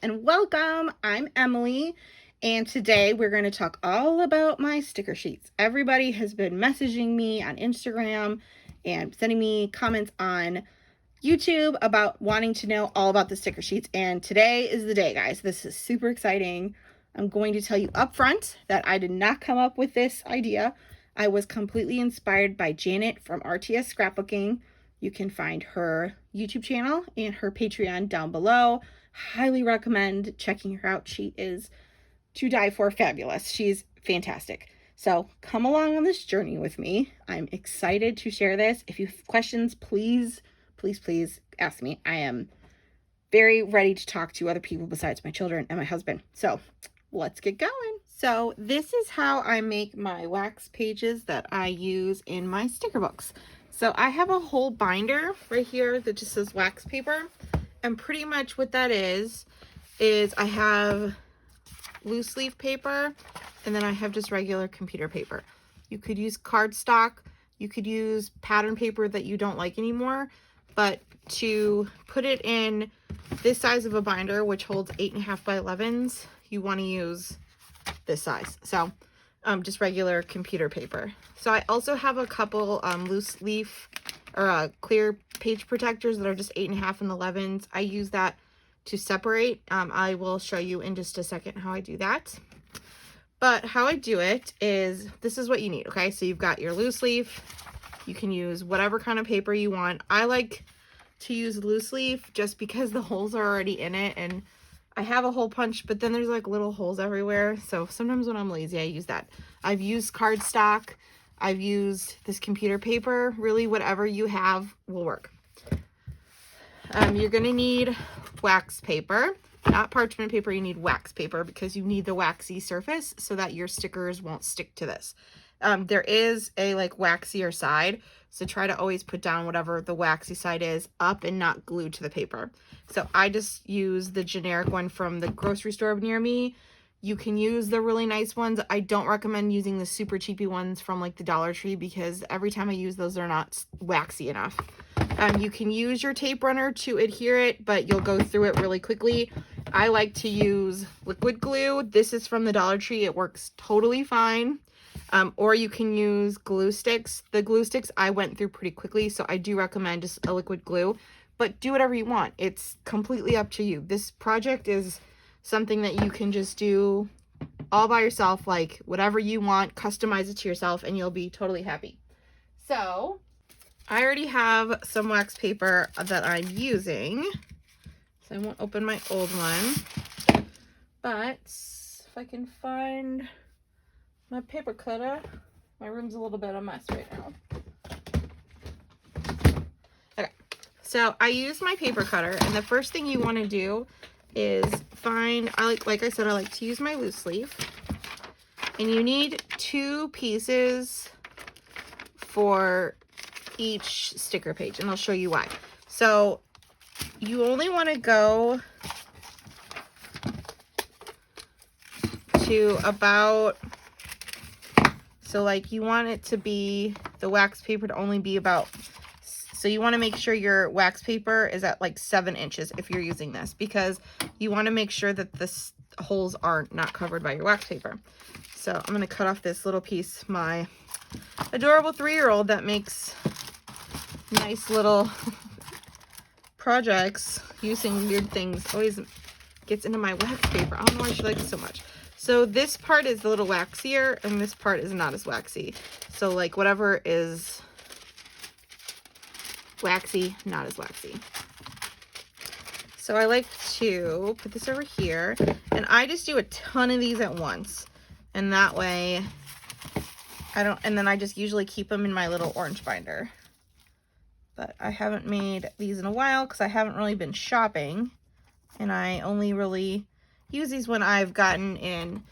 and welcome. I'm Emily, and today we're going to talk all about my sticker sheets. Everybody has been messaging me on Instagram and sending me comments on YouTube about wanting to know all about the sticker sheets, and today is the day, guys. This is super exciting. I'm going to tell you up front that I did not come up with this idea. I was completely inspired by Janet from RTS Scrapbooking. You can find her YouTube channel and her Patreon down below. Highly recommend checking her out. She is to die for fabulous. She's fantastic. So come along on this journey with me. I'm excited to share this. If you have questions, please ask me. I am very ready to talk to other people besides my children and my husband. So let's get going. So this is how I make my wax pages that I use in my sticker books. So I have a whole binder right here that just says wax paper. And pretty much what that is I have loose leaf paper and then I have just regular computer paper. You could use cardstock. You could use pattern paper that you don't like anymore. But to put it in this size of a binder, which holds 8.5 by 11s, you want to use this size. So just regular computer paper. So I also have a couple loose leaf or clear page protectors that are just 8.5 and 11s. I use that to separate. I will show you in just a second how I do that. But how I do it is, this is what you need, okay? So you've got your loose leaf. You can use whatever kind of paper you want. I like to use loose leaf just because the holes are already in it, and I have a hole punch, but then there's like little holes everywhere. So sometimes when I'm lazy, I use that. I've used cardstock. I've used this computer paper. Really, whatever you have will work. You're going to need wax paper, not parchment paper. You need wax paper because you need the waxy surface so that your stickers won't stick to this. There is a like waxier side, so try to always put down whatever the waxy side is up and not glued to the paper. So I just use the generic one from the grocery store near me. You can use the really nice ones. I don't recommend using the super cheapy ones from like the Dollar Tree because every time I use those, they're not waxy enough. You can use your tape runner to adhere it, but you'll go through it really quickly. I like to use liquid glue. This is from the Dollar Tree. It works totally fine. Or you can use glue sticks. The glue sticks I went through pretty quickly, so I do recommend just a liquid glue. But do whatever you want. It's completely up to you. This project is something that you can just do all by yourself, like whatever you want, customize it to yourself, and you'll be totally happy. So I already have some wax paper that I'm using, so I won't open my old one. But if I can find my paper cutter, my room's a little bit of a mess right now. Okay, so I use my paper cutter, and the first thing you want to do is find, like I said, I like to use my loose leaf, and you need 2 pieces for each sticker page, and I'll show you why. So you only want to go to about, so like you want it to be, the wax paper to only be about, so you want to make sure your wax paper is at like 7 inches if you're using this, because you want to make sure that the holes are not covered by your wax paper. So I'm going to cut off this little piece. My adorable 3-year-old that makes nice little projects using weird things always gets into my wax paper. I don't know why she likes it so much. So this part is a little waxier and this part is not as waxy. So like whatever is waxy, not as waxy. So I like to put this over here, and I just do a ton of these at once, and that way I don't, and then I just usually keep them in my little orange binder. But I haven't made these in a while because I haven't really been shopping, and I only really use these when I've gotten in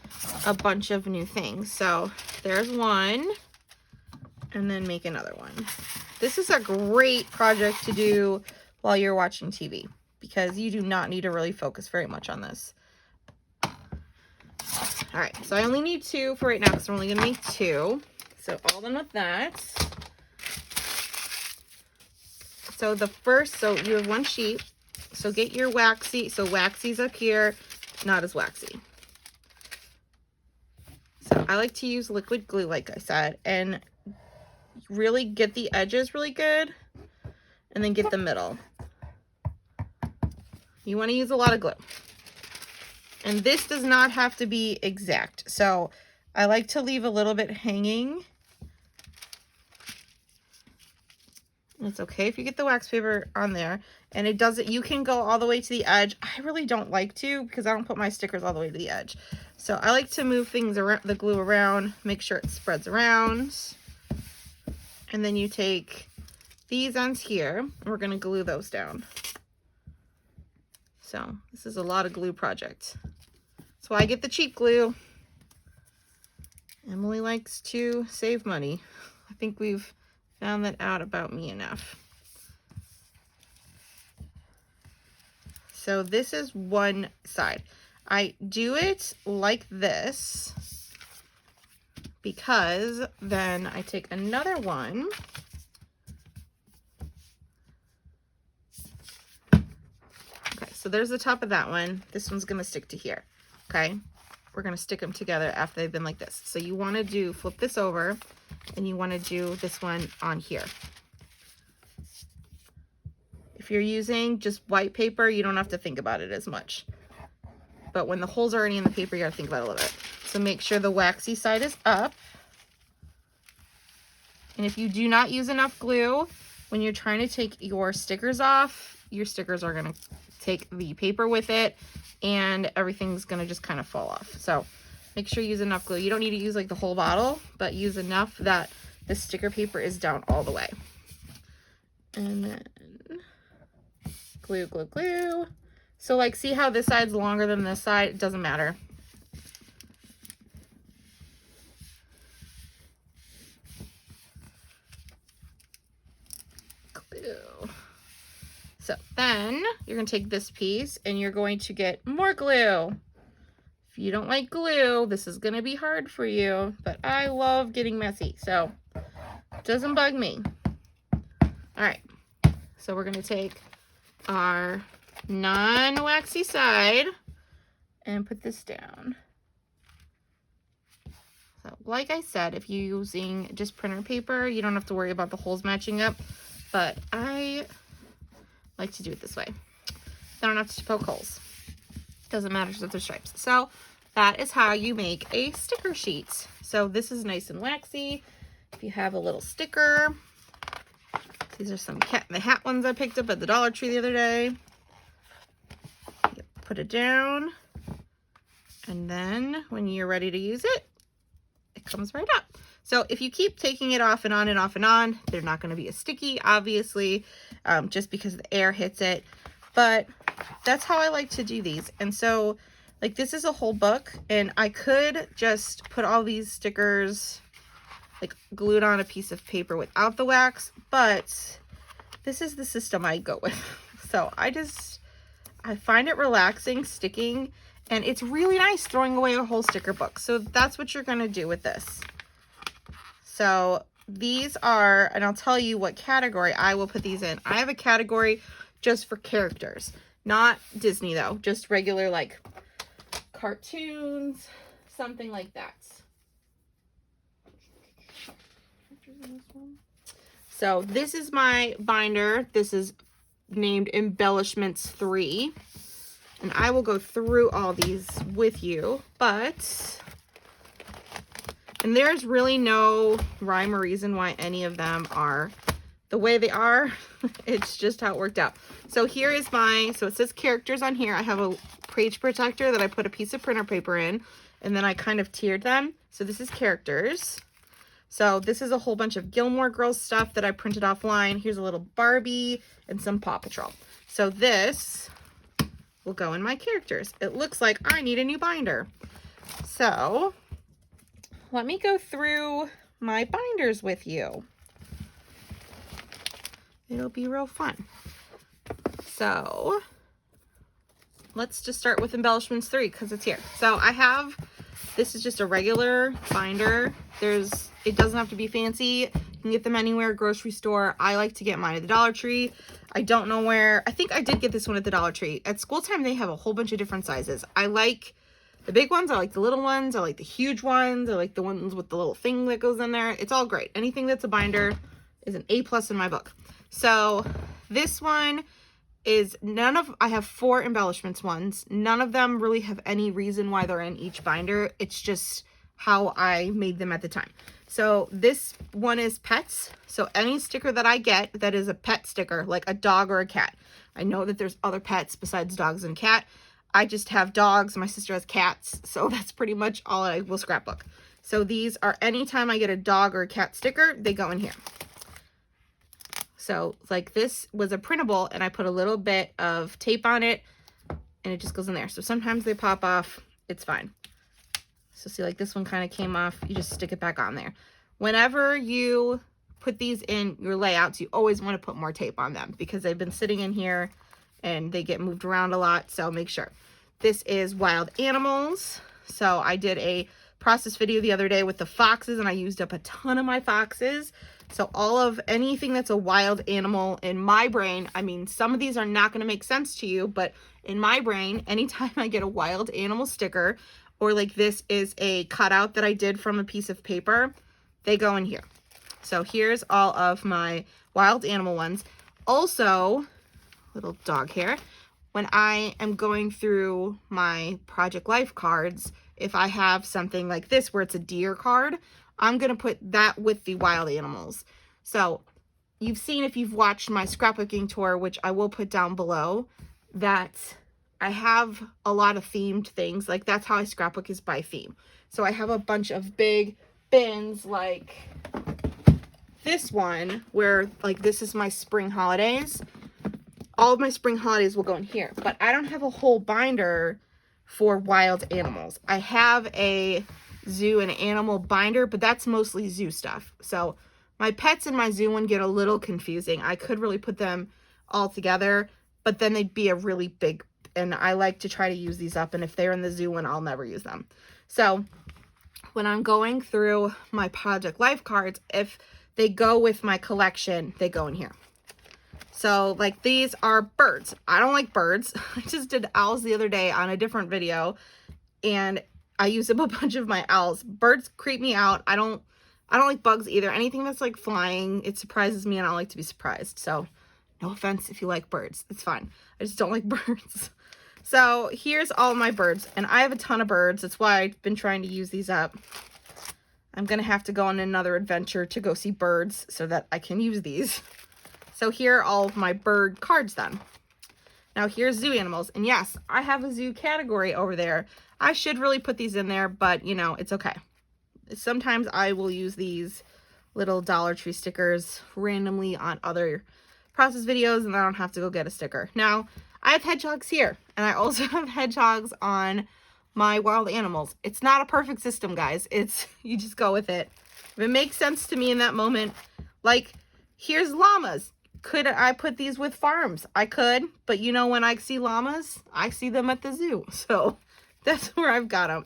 a bunch of new things. So there's one, and then make another one. This is a great project to do while you're watching TV because you do not need to really focus very much on this. All right, so I only need 2 for right now because we're only going to make 2. So all done with that. So the first, so you have one sheet. So get your waxy. So waxy's up here, not as waxy. So I like to use liquid glue, like I said, and really get the edges really good, and then get the middle. You want to use a lot of glue. And this does not have to be exact. So I like to leave a little bit hanging. It's okay if you get the wax paper on there, and it doesn't, you can go all the way to the edge. I really don't like to, because I don't put my stickers all the way to the edge. So I like to move things around, the glue around, make sure it spreads around. And then you take these ends here, and we're going to glue those down. So this is a lot of glue project. That's why I get the cheap glue. Emily likes to save money. I think we've found that out about me enough. So this is one side. I do it like this because then I take another one. Okay, so there's the top of that one. This one's gonna stick to here, okay? We're gonna stick them together after they've been like this. So you wanna flip this over, and you wanna do this one on here. If you're using just white paper, you don't have to think about it as much. But when the hole's already in the paper, you gotta think about it a little bit. So make sure the waxy side is up. And if you do not use enough glue, when you're trying to take your stickers off, your stickers are gonna take the paper with it, and everything's gonna just kind of fall off. So make sure you use enough glue. You don't need to use like the whole bottle, but use enough that the sticker paper is down all the way. And then glue, glue, glue. So like, see how this side's longer than this side? It doesn't matter. Glue. So then you're gonna take this piece and you're going to get more glue. If you don't like glue, this is gonna be hard for you, but I love getting messy, so it doesn't bug me. All right, so we're gonna take our non-waxy side and put this down. So like I said, if you're using just printer paper, you don't have to worry about the holes matching up, but I like to do it this way. I don't have to poke holes. Doesn't matter if they're stripes. So that is how you make a sticker sheet. So this is nice and waxy. If you have a little sticker, these are some Cat in the Hat ones I picked up at the Dollar Tree the other day. You put it down, and then when you're ready to use it, it comes right up. So if you keep taking it off and on and off and on, they're not going to be as sticky, obviously, just because the air hits it. But that's how I like to do these. And so, like, this is a whole book, and I could just put all these stickers, like, glued on a piece of paper without the wax, but this is the system I go with. So I find it relaxing sticking, and it's really nice throwing away a whole sticker book. So that's what you're going to do with this. So these are, and I'll tell you what category I will put these in. I have a category just for characters, not Disney though, just regular like cartoons, something like that. So this is my binder. This is named Embellishments 3. And I will go through all these with you, and there's really no rhyme or reason why any of them are the way they are. It's just how it worked out. So here is so it says characters on here. I have a page protector that I put a piece of printer paper in, and then I kind of tiered them. So this is characters. So this is a whole bunch of Gilmore Girls stuff that I printed offline. Here's a little Barbie and some Paw Patrol. So this will go in my characters. It looks like I need a new binder. So let me go through my binders with you. It'll be real fun. So let's just start with Embellishments 3 because it's here. So this is just a regular binder. It doesn't have to be fancy. You can get them anywhere, grocery store. I like to get mine at the Dollar Tree. I don't know where. I think I did get this one at the Dollar Tree. At school time, they have a whole bunch of different sizes. I like the big ones. I like the little ones. I like the huge ones. I like the ones with the little thing that goes in there. It's all great. Anything that's a binder is an A+ in my book. So this one is I have 4 embellishments ones. None of them really have any reason why they're in each binder. It's just how I made them at the time. So this one is pets. So any sticker that I get that is a pet sticker, like a dog or a cat. I know that there's other pets besides dogs and cat. I just have dogs. My sister has cats. So that's pretty much all I will scrapbook. So these are anytime I get a dog or a cat sticker, they go in here. So like this was a printable and I put a little bit of tape on it and it just goes in there. So sometimes they pop off. It's fine. So see, like this one kind of came off. You just stick it back on there. Whenever you put these in your layouts, you always want to put more tape on them because they've been sitting in here and they get moved around a lot. So make sure. This is wild animals. So I did a process video the other day with the foxes and I used up a ton of my foxes. So all of anything that's a wild animal in my brain, I mean, some of these are not going to make sense to you, but in my brain, anytime I get a wild animal sticker, or like this is a cutout that I did from a piece of paper, they go in here. So here's all of my wild animal ones. Also, little dog hair. When I am going through my Project Life cards, if I have something like this where it's a deer card, I'm going to put that with the wild animals. So you've seen, if you've watched my scrapbooking tour, which I will put down below, that I have a lot of themed things. Like that's how I scrapbook, is by theme. So I have a bunch of big bins like this one where like this is my spring holidays. All of my spring holidays will go in here, but I don't have a whole binder for wild animals. I have a zoo and animal binder, but that's mostly zoo stuff. So my pets and my zoo one get a little confusing. I could really put them all together, but then they'd be a really big, and I like to try to use these up, and if they're in the zoo one, I'll never use them. So when I'm going through my Project Life cards, if they go with my collection, they go in here. So like these are birds. I don't like birds. I just did owls the other day on a different video, and I used up a bunch of my owls. Birds creep me out. I don't like bugs either. Anything that's like flying, it surprises me and I don't like to be surprised. So no offense if you like birds. It's fine. I just don't like birds. So here's all my birds, and I have a ton of birds. That's why I've been trying to use these up. I'm going to have to go on another adventure to go see birds so that I can use these. So here are all of my bird cards then. Now here's zoo animals. And yes, I have a zoo category over there. I should really put these in there, but you know, it's okay. Sometimes I will use these little Dollar Tree stickers randomly on other process videos and I don't have to go get a sticker. Now, I have hedgehogs here, and I also have hedgehogs on my wild animals. It's not a perfect system, guys. It's, you just go with it. If it makes sense to me in that moment, like here's llamas. Could I put these with farms? I could, but you know, when I see llamas, I see them at the zoo. So that's where I've got them.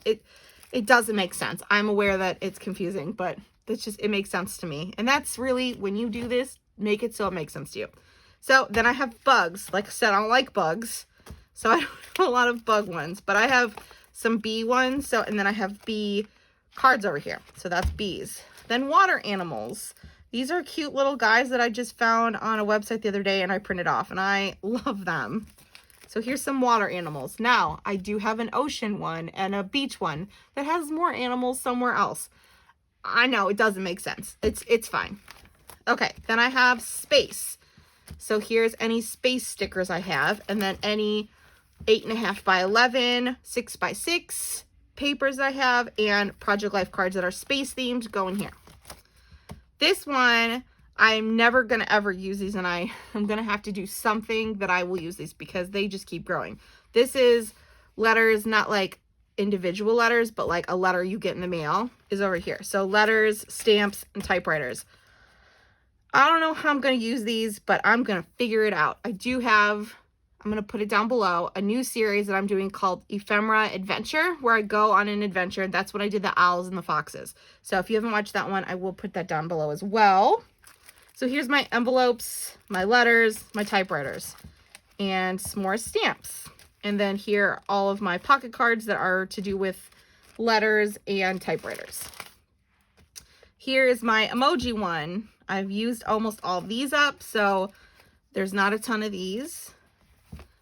It doesn't make sense. I'm aware that it's confusing, but that's just, it makes sense to me. And that's really, when you do this, make it so it makes sense to you. So then I have bugs. Like I said, I don't like bugs. So I don't have a lot of bug ones, but I have some bee ones. So, and then I have bee cards over here. So that's bees. Then water animals. These are cute little guys that I just found on a website the other day and I printed off, and I love them. So here's some water animals. Now, I do have an ocean one and a beach one that has more animals somewhere else. I know, it doesn't make sense. It's fine. Okay, then I have space. So here's any space stickers I have, and then any 8.5 by 11, 6 by 6 papers I have, and Project Life cards that are space themed go in here. This one, I'm never going to ever use these, and I'm going to have to do something that I will use these because they just keep growing. This is letters, not like individual letters, but like a letter you get in the mail is over here. So letters, stamps, and typewriters. I don't know how I'm going to use these, but I'm going to figure it out. I do have, I'm going to put it down below, a new series that I'm doing called Ephemera Adventure, where I go on an adventure. That's when I did the owls and the foxes. So if you haven't watched that one, I will put that down below as well. So here's my envelopes, my letters, my typewriters, and some more stamps. And then here are all of my pocket cards that are to do with letters and typewriters. Here is my emoji one. I've used almost all of these up, so there's not a ton of these.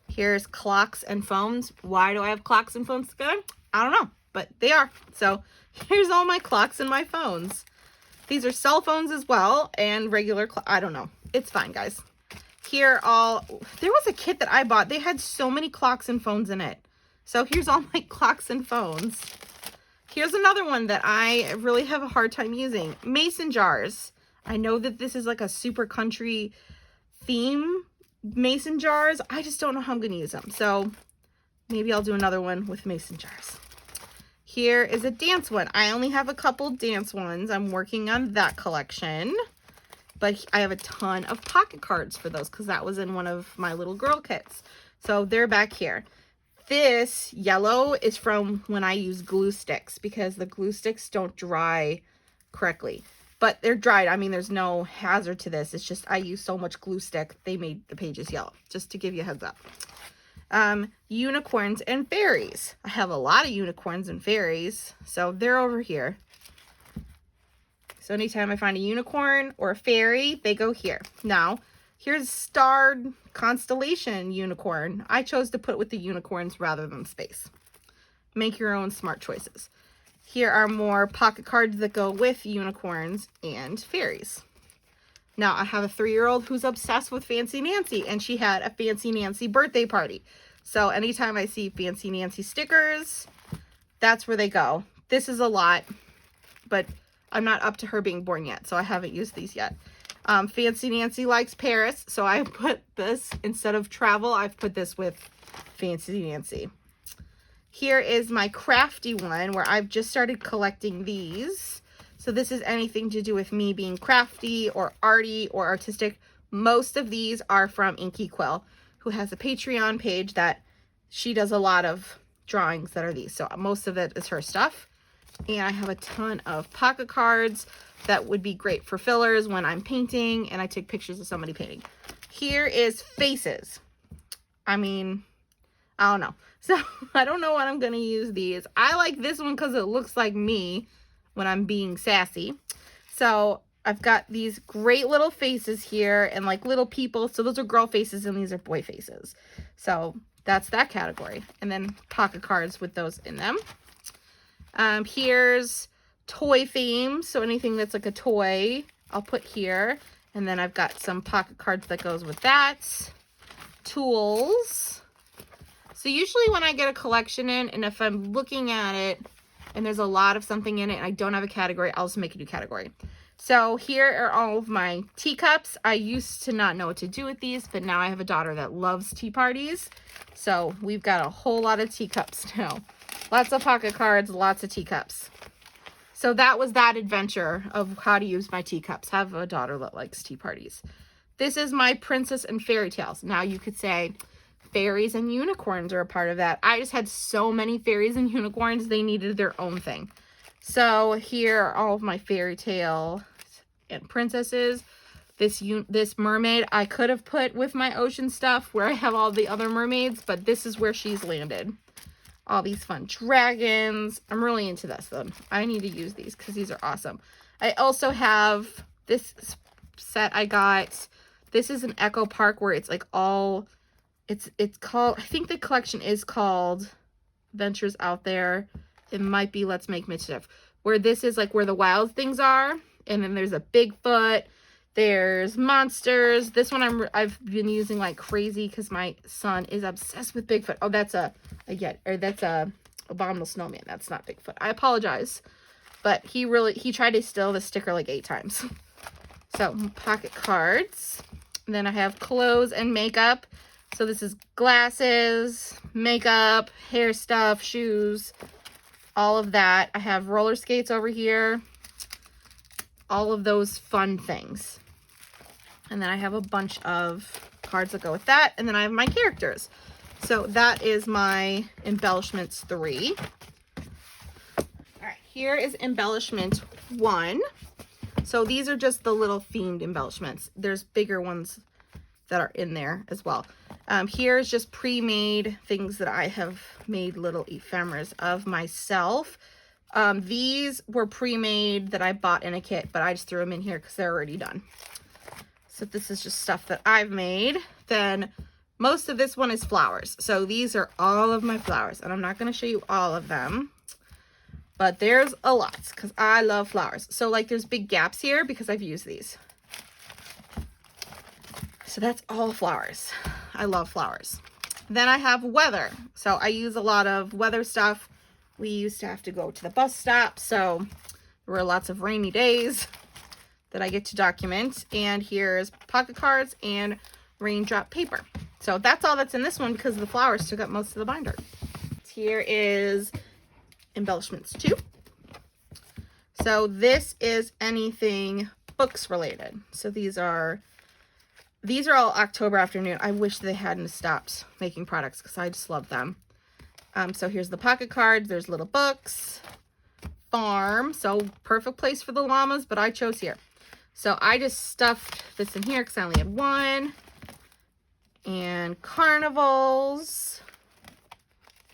Here's clocks and phones. Why do I have clocks and phones together? I don't know, but they are. So here's all my clocks and my phones. These are cell phones as well, and regular I don't know. It's fine, guys. Here there was a kit that I bought. They had so many clocks and phones in it. So here's all my clocks and phones. Here's another one that I really have a hard time using. Mason jars. I know that this is like a super country theme, mason jars. I just don't know how I'm going to use them. So maybe I'll do another one with mason jars. Here is a dance one. I only have a couple dance ones. I'm working on that collection. But I have a ton of pocket cards for those because that was in one of my little girl kits. So they're back here. This yellow is from when I use glue sticks because the glue sticks don't dry correctly. But they're dried. I mean, there's no hazard to this. It's just I use so much glue stick, they made the pages yellow. Just to give you a heads up. Unicorns and fairies. I have a lot of unicorns and fairies. So they're over here. So anytime I find a unicorn or a fairy, they go here. Now, here's starred constellation unicorn. I chose to put with the unicorns rather than space. Make your own smart choices. Here are more pocket cards that go with unicorns and fairies. Now, I have a 3-year-old who's obsessed with Fancy Nancy, and she had a Fancy Nancy birthday party. So anytime I see Fancy Nancy stickers, that's where they go. This is a lot, but I'm not up to her being born yet, so I haven't used these yet. Fancy Nancy likes Paris, so I put this, instead of travel, I've put this with Fancy Nancy. Here is my crafty one where I've just started collecting these. So this is anything to do with me being crafty or arty or artistic. Most of these are from Inky Quill, who has a Patreon page that she does a lot of drawings that are these. So most of it is her stuff. And I have a ton of pocket cards that would be great for fillers when I'm painting and I take pictures of somebody painting. Here is faces. I mean, I don't know. So I don't know what I'm going to use these. I like this one because it looks like me when I'm being sassy. So I've got these great little faces here and like little people. So those are girl faces and these are boy faces. So that's that category. And then pocket cards with those in them. Here's toy theme. So anything that's like a toy, I'll put here. And then I've got some pocket cards that goes with that. Tools. So usually when I get a collection in, and if I'm looking at it and there's a lot of something in it and I don't have a category, I'll just make a new category. So here are all of my teacups. I used to not know what to do with these, but now I have a daughter that loves tea parties. So we've got a whole lot of teacups now. Lots of pocket cards, lots of teacups. So that was that adventure of how to use my teacups. Have a daughter that likes tea parties. This is my princess and fairy tales. Now you could say fairies and unicorns are a part of that. I just had so many fairies and unicorns, they needed their own thing. So here are all of my fairy tale and princesses. This mermaid I could have put with my ocean stuff where I have all the other mermaids, but this is where she's landed. All these fun dragons. I'm really into this though. I need to use these because these are awesome. I also have this set I got. This is an Echo Park where it's like all, it's called, I think the collection is called Ventures Out There. It might be Let's Make Mischief, where this is like where the wild things are. And then there's a Bigfoot. There's monsters. This one I've been using like crazy because my son is obsessed with Bigfoot. Oh, that's that's a Abominable Snowman. That's not Bigfoot. I apologize. But he tried to steal the sticker like 8 times. So pocket cards. And then I have clothes and makeup. So this is glasses, makeup, hair stuff, shoes, all of that. I have roller skates over here. All of those fun things. And then I have a bunch of cards that go with that. And then I have my characters. So that is my Embellishments 3. All right, here is Embellishment 1. So these are just the little themed embellishments. There's bigger ones that are in there as well. Here's just pre-made things that I have made little ephemeras of myself. These were pre-made that I bought in a kit, but I just threw them in here because they're already done. So this is just stuff that I've made. Then most of this one is flowers. So these are all of my flowers, and I'm not going to show you all of them, but there's a lot because I love flowers. So like there's big gaps here because I've used these. So that's all flowers. I love flowers. Then I have weather. So I use a lot of weather stuff. We used to have to go to the bus stop, so there were lots of rainy days that I get to document. And here's pocket cards and raindrop paper. So that's all that's in this one because the flowers took up most of the binder. Here is Embellishments 2. So this is anything books related. So these are all October afternoon. I wish they hadn't stopped making products because I just love them. So here's the pocket cards. There's little books. Farm. So perfect place for the llamas, but I chose here. So I just stuffed this in here because I only had one. And carnivals.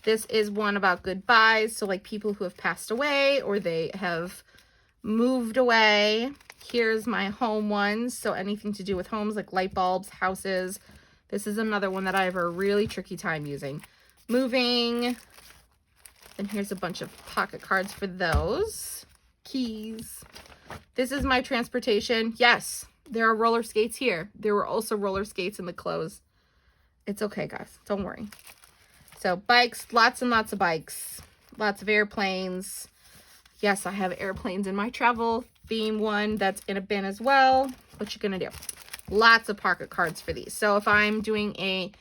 This is one about goodbyes. So like people who have passed away or they have moved away. Here's my home ones. So anything to do with homes like light bulbs, houses. This is another one that I have a really tricky time using. Moving. And here's a bunch of pocket cards for those. Keys. This is my transportation. Yes, there are roller skates here. There were also roller skates in the clothes. It's okay, guys. Don't worry. So bikes, lots and lots of bikes. Lots of airplanes. Yes, I have airplanes in my travel theme one that's in a bin as well. What you gonna do? Lots of pocket cards for these. So if I'm doing a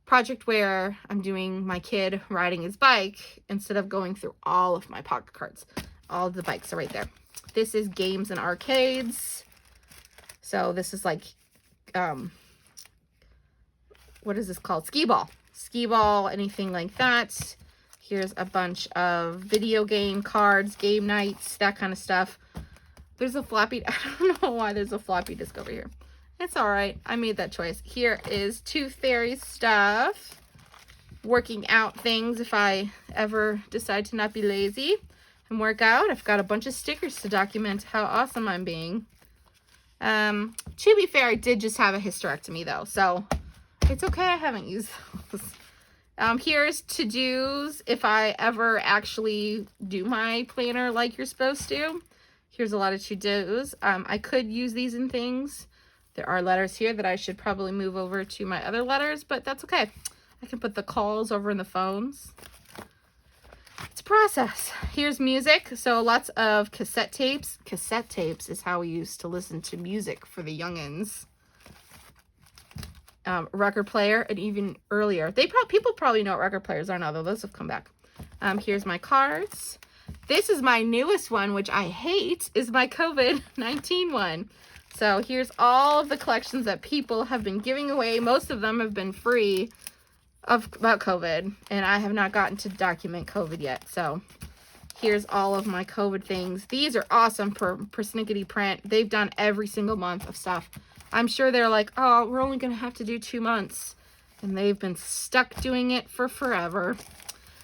project where I'm doing my kid riding his bike, instead of going through all of my pocket cards, all of the bikes are right there. This is games and arcades. So this is like, what is this called? Skee ball. Skee ball, anything like that. Here's a bunch of video game cards, game nights, that kind of stuff. There's a floppy, I don't know why there's a floppy disk over here. It's all right. I made that choice. Here is Tooth Fairy stuff. Working out things if I ever decide to not be lazy and work out. I've got a bunch of stickers to document how awesome I'm being. To be fair, I did just have a hysterectomy though, so it's okay. I haven't used those. Here's to-dos if I ever actually do my planner like you're supposed to. Here's a lot of to-dos. I could use these in things. There are letters here that I should probably move over to my other letters, but that's okay. I can put the calls over in the phones. It's a process. Here's music. So lots of cassette tapes. Cassette tapes is how we used to listen to music for the youngins. Record player, and even earlier. People probably know what record players are now, though. Those have come back. Here's my cards. This is my newest one, which I hate, is my COVID-19 one. So here's all of the collections that people have been giving away. Most of them have been free about COVID, and I have not gotten to document COVID yet. So here's all of my COVID things. These are awesome for Persnickety Print. They've done every single month of stuff. I'm sure they're like, oh, we're only going to have to do 2 months. And they've been stuck doing it for forever.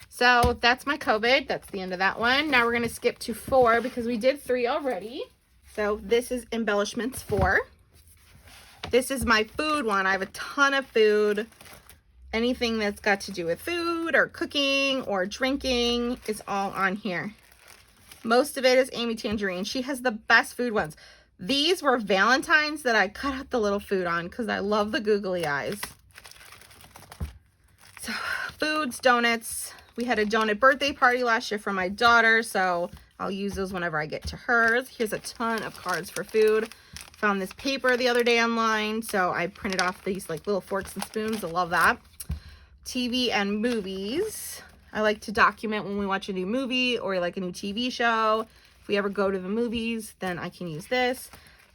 So that's my COVID. That's the end of that one. Now we're going to skip to 4 because we did 3 already. So this is Embellishments 4. This is my food one. I have a ton of food. Anything that's got to do with food or cooking or drinking is all on here. Most of it is Amy Tangerine. She has the best food ones. These were Valentines that I cut out the little food on because I love the googly eyes. So foods, donuts. We had a donut birthday party last year for my daughter, so I'll use those whenever I get to hers. Here's a ton of cards for food. Found this paper the other day online, so I printed off these like little forks and spoons. I love that. TV and movies. I like to document when we watch a new movie or like a new TV show. If we ever go to the movies, then I can use this.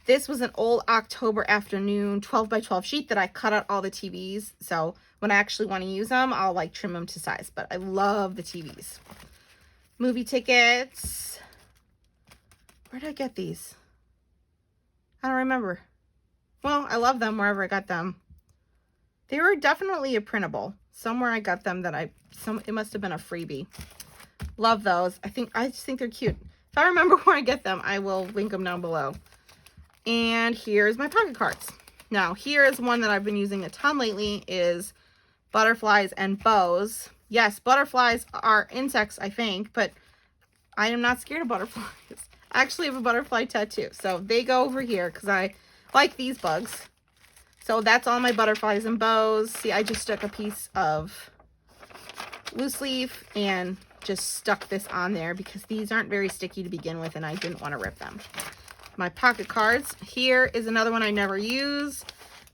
This was an old October afternoon 12 by 12 sheet that I cut out all the TVs. So when I actually want to use them, I'll like trim them to size. But I love the TVs. Movie tickets. Where did I get these? I don't remember. Well, I love them wherever I got them. They were definitely a printable. Somewhere I got them that it must have been a freebie. Love those. I just think they're cute. If I remember where I get them, I will link them down below. And here's my pocket cards. Now, here is one that I've been using a ton lately, is butterflies and bows. Yes, butterflies are insects, I think, but I am not scared of butterflies. I actually have a butterfly tattoo, so they go over here because I like these bugs. So that's all my butterflies and bows. See, I just stuck a piece of loose leaf and just stuck this on there because these aren't very sticky to begin with and I didn't want to rip them. My pocket cards. Here is another one I never use,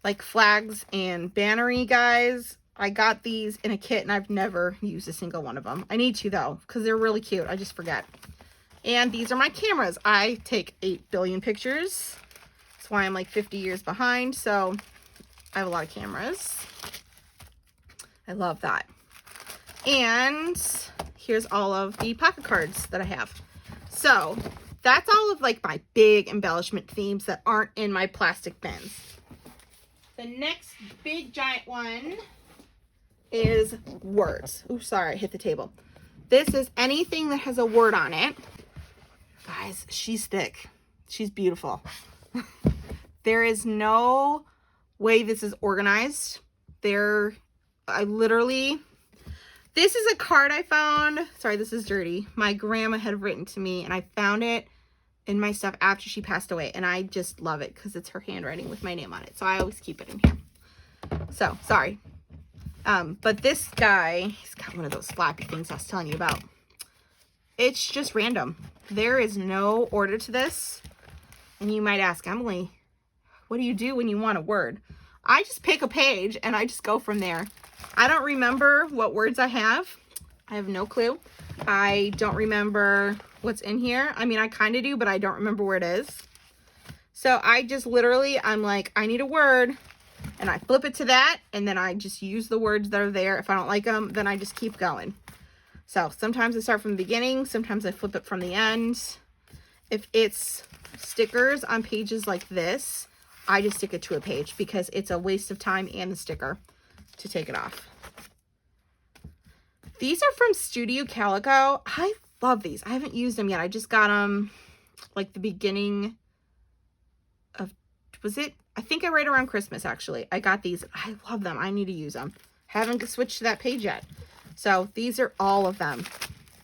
like flags and bannery guys. I got these in a kit and I've never used a single one of them. I need to though, because they're really cute. I just forget. And these are my cameras. I take 8 billion pictures. That's why I'm like 50 years behind. So I have a lot of cameras. I love that. And here's all of the pocket cards that I have. So that's all of like my big embellishment themes that aren't in my plastic bins. The next big giant one is words. Ooh, sorry, I hit the table. This is anything that has a word on it. Guys, she's thick. She's beautiful. There is no way this is organized. This is a card I found. Sorry, this is dirty. My grandma had written to me and I found it in my stuff after she passed away. And I just love it because it's her handwriting with my name on it. So I always keep it in here. So, sorry. But this guy, he's got one of those flappy things I was telling you about. It's just random. There is no order to this. And you might ask, Emily, what do you do when you want a word? I just pick a page and I just go from there. I don't remember what words I have. I have no clue. I don't remember what's in here. I mean, I kind of do, but I don't remember where it is. So I just literally, I'm like, I need a word. And I flip it to that. And then I just use the words that are there. If I don't like them, then I just keep going. So sometimes I start from the beginning. Sometimes I flip it from the end. If it's stickers on pages like this, I just stick it to a page because it's a waste of time and the sticker to take it off. These are from Studio Calico. I love these. I haven't used them yet. I just got them like the beginning of, I think right around Christmas actually. I got these. I love them. I need to use them. Haven't switched to that page yet. So these are all of them.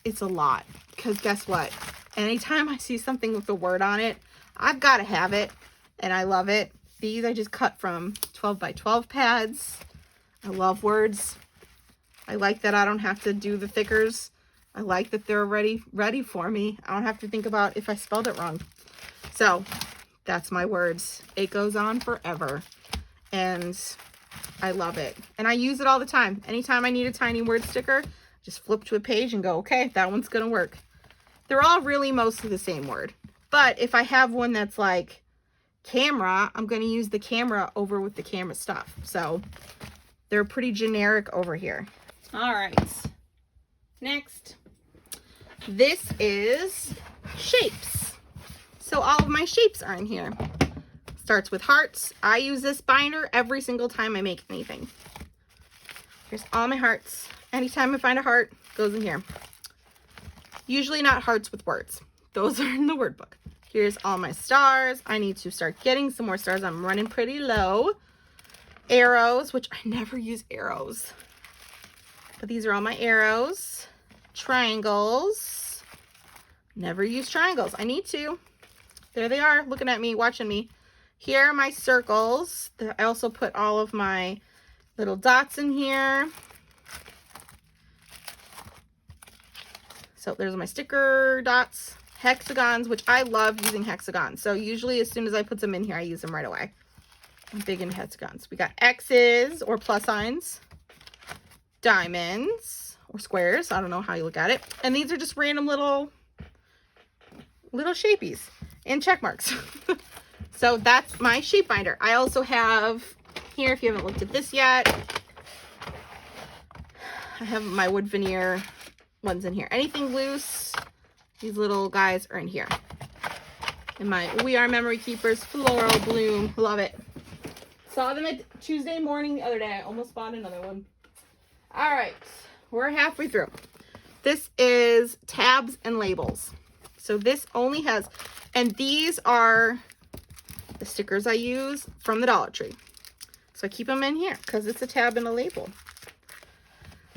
It's a lot because guess what? Anytime I see something with a word on it, I've got to have it and I love it. These I just cut from 12 by 12 pads. I love words. I like that I don't have to do the thickers. I like that they're ready for me. I don't have to think about if I spelled it wrong. So that's my words. It goes on forever. And I love it. And I use it all the time. Anytime I need a tiny word sticker, just flip to a page and go, okay, that one's going to work. They're all really mostly the same word. But if I have one that's like camera, I'm going to use the camera over with the camera stuff. So they're pretty generic over here. All right. Next. This is shapes. So all of my shapes are in here. Starts with hearts. I use this binder every single time I make anything. Here's all my hearts. Anytime I find a heart, goes in here. Usually not hearts with words. Those are in the word book. Here's all my stars. I need to start getting some more stars. I'm running pretty low. Arrows, which I never use arrows. But these are all my arrows. Triangles. Never use triangles. I need to. There they are, looking at me, watching me. Here are my circles. I also put all of my little dots in here. So there's my sticker dots. Hexagons, which I love using hexagons. So usually as soon as I put them in here, I use them right away. I'm big into hexagons. We got X's or plus signs, diamonds or squares. I don't know how you look at it. And these are just random little shapies and check marks. So that's my shape binder. I also have here, if you haven't looked at this yet, I have my wood veneer ones in here. Anything loose, these little guys are in here. And my We Are Memory Keepers Floral Bloom. Love it. Saw them at Tuesday morning the other day. I almost bought another one. All right. We're halfway through. This is tabs and labels. So this only has, and these are the stickers I use from the Dollar Tree. So I keep them in here because it's a tab and a label.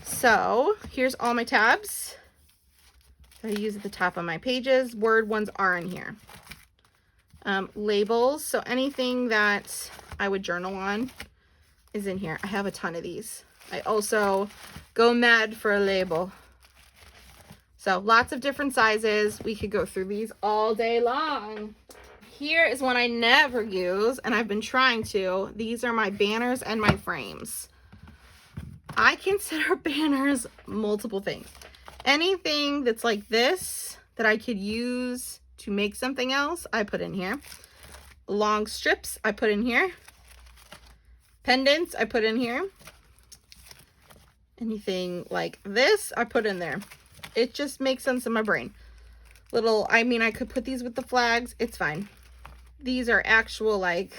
So here's all my tabs that I use at the top of my pages. Word ones are in here. Labels, so anything that I would journal on is in here. I have a ton of these. I also go mad for a label. So lots of different sizes. We could go through these all day long. Here is one I never use, and I've been trying to. These are my banners and my frames. I consider banners multiple things. Anything that's like this that I could use to make something else, I put in here. Long strips, I put in here. Pendants, I put in here. Anything like this, I put in there. It just makes sense in my brain. I could put these with the flags. It's fine. These are actual, like,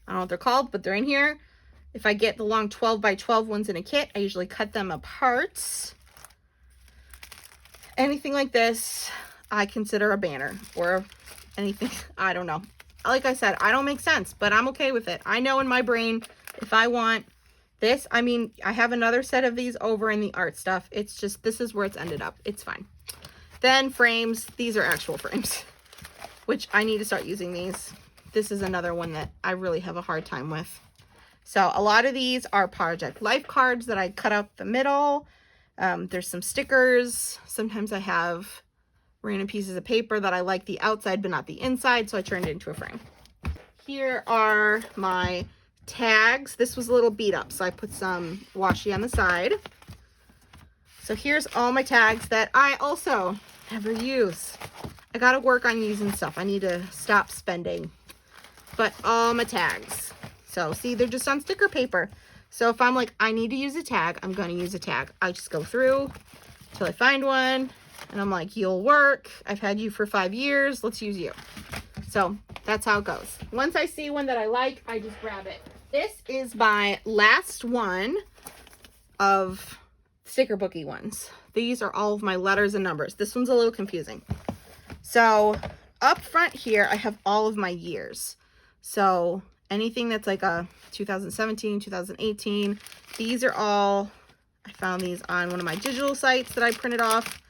I don't know what they're called, but they're in here. If I get the long 12 by 12 ones in a kit, I usually cut them apart. Anything like this, I consider a banner or anything. I don't know. Like I said, I don't make sense, but I'm okay with it. I know in my brain, if I want this, I have another set of these over in the art stuff. It's just, this is where it's ended up. It's fine. Then frames. These are actual frames, which I need to start using these. This is another one that I really have a hard time with. So a lot of these are Project Life cards that I cut out the middle. There's some stickers. Sometimes I have random pieces of paper that I like the outside but not the inside, so I turned it into a frame. Here are my tags. This was a little beat up, so I put some washi on the side. So here's all my tags that I also never use. I gotta work on using stuff. I need to stop spending. But all my tags. So see, they're just on sticker paper. So if I'm like, I need to use a tag, I'm gonna use a tag. I just go through till I find one, and I'm like, you'll work. I've had you for 5 years. Let's use you. So that's how it goes. Once I see one that I like, I just grab it. This is my last one of sticker booky ones. These are all of my letters and numbers. This one's a little confusing. So up front here, I have all of my years. So anything that's like a 2017, 2018, these are all, I found these on one of my digital sites that I printed off.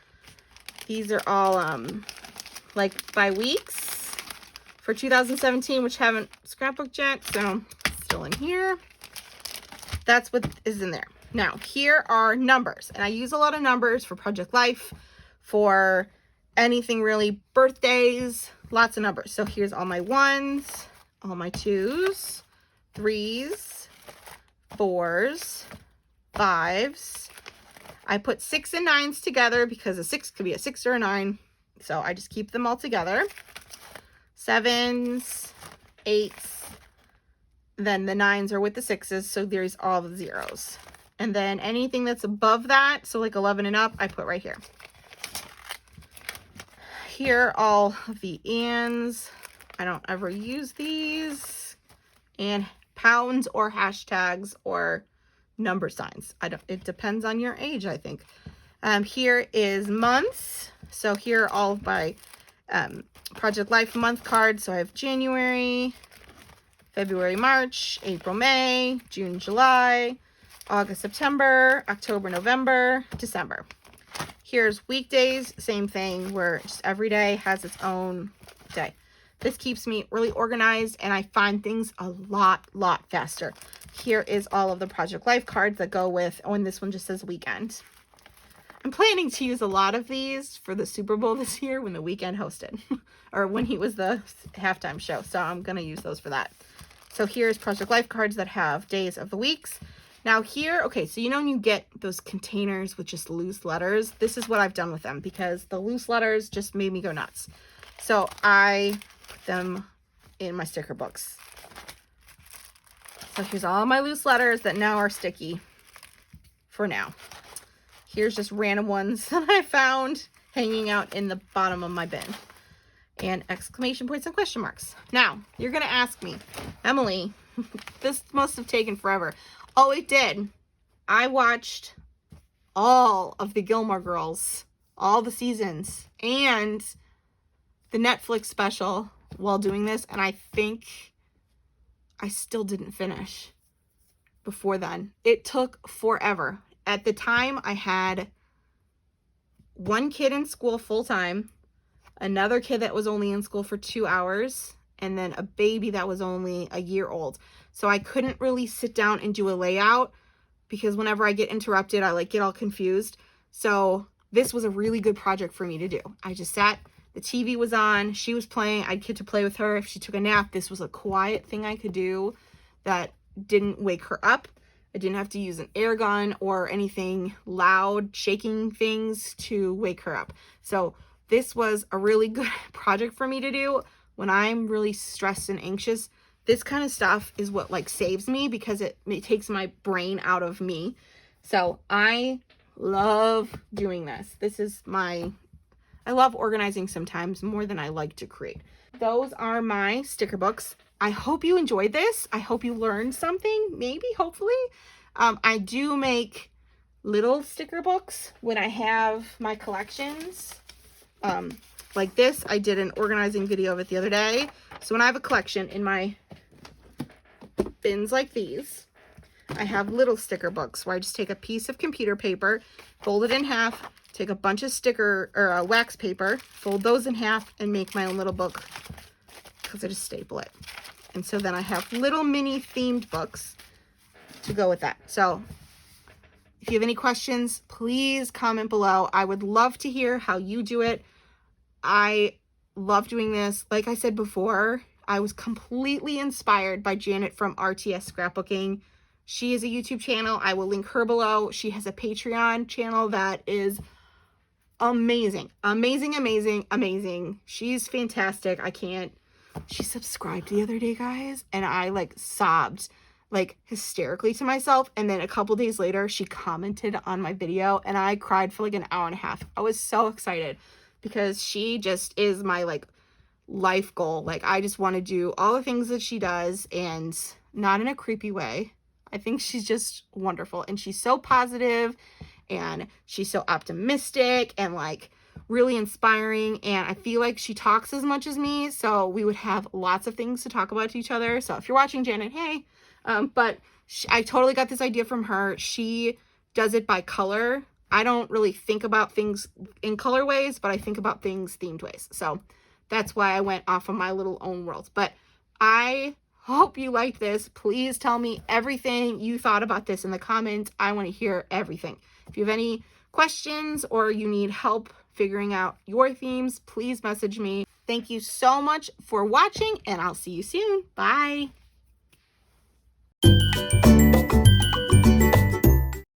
These are all like by weeks for 2017, which haven't scrapbooked yet, so still in here. That's what is in there. Now, here are numbers, and I use a lot of numbers for Project Life, for anything really, birthdays, lots of numbers. So here's all my 1s, all my 2s, 3s, 4s, 5s. I put 6 and 9s together because a 6 could be a 6 or a 9. So I just keep them all together. 7s, 8s, then the 9s are with the 6s, so there's all the zeros. And then anything that's above that, so like 11 and up, I put right here. Here are all of the ands. I don't ever use these. And pounds or hashtags or number signs. It depends on your age, I think. Here is months. So here are all of my Project Life month cards. So I have January, February, March, April, May, June, July, August, September, October, November, December. Here's weekdays, same thing, where just every day has its own day. This keeps me really organized, and I find things a lot faster. Here is all of the Project Life cards that go with, oh, and this one just says weekend. I'm planning to use a lot of these for the Super Bowl this year when the Weeknd hosted, or when he was the halftime show. So I'm going to use those for that. So here's Project Life cards that have days of the weeks. Now here, okay, so you know when you get those containers with just loose letters, this is what I've done with them because the loose letters just made me go nuts. So I put them in my sticker books. So here's all my loose letters that now are sticky for now. Here's just random ones that I found hanging out in the bottom of my bin. and exclamation points and question marks. Now, you're going to ask me, Emily, this must have taken forever. Oh, it did. I watched all of the Gilmore Girls, all the seasons, and the Netflix special while doing this, and I think I still didn't finish before then. It took forever. At the time, I had one kid in school full-time, another kid that was only in school for 2 hours, and then a baby that was only a year old. So I couldn't really sit down and do a layout because whenever I get interrupted, I get all confused. So this was a really good project for me to do. I just sat, the TV was on, she was playing, I'd get to play with her. If she took a nap, this was a quiet thing I could do that didn't wake her up. I didn't have to use an air gun or anything loud, shaking things to wake her up. So this was a really good project for me to do when I'm really stressed and anxious. This kind of stuff is what saves me because it takes my brain out of me. So I love doing this. I love organizing sometimes more than I like to create. Those are my sticker books. I hope you enjoyed this. I hope you learned something, maybe, hopefully. I do make little sticker books when I have my collections. Like this, I did an organizing video of it the other day. So when I have a collection in my bins like these, I have little sticker books where I just take a piece of computer paper, fold it in half, take a bunch of sticker or wax paper, fold those in half, and make my own little book because I just staple it. And so then I have little mini themed books to go with that. So if you have any questions, please comment below. I would love to hear how you do it. I love doing this. Like I said before, I was completely inspired by Janet from RTS Scrapbooking. She is a YouTube channel. I will link her below. She has a Patreon channel that is amazing. Amazing, amazing, amazing. She's fantastic. She subscribed the other day, guys, and I sobbed hysterically to myself. And then a couple days later, she commented on my video and I cried for an hour and a half. I was so excited because she just is my life goal. I just want to do all the things that she does, and not in a creepy way. I think she's just wonderful, and she's so positive, and she's so optimistic and really inspiring, and I feel like she talks as much as me, so we would have lots of things to talk about to each other. So if you're watching, Janet, hey. But I totally got this idea from her. She does it by color. I don't really think about things in color ways, but I think about things themed ways. So that's why I went off of my little own world. But I hope you liked this. Please tell me everything you thought about this in the comments. I want to hear everything. If you have any questions or you need help figuring out your themes, please message me. Thank you so much for watching, and I'll see you soon. Bye.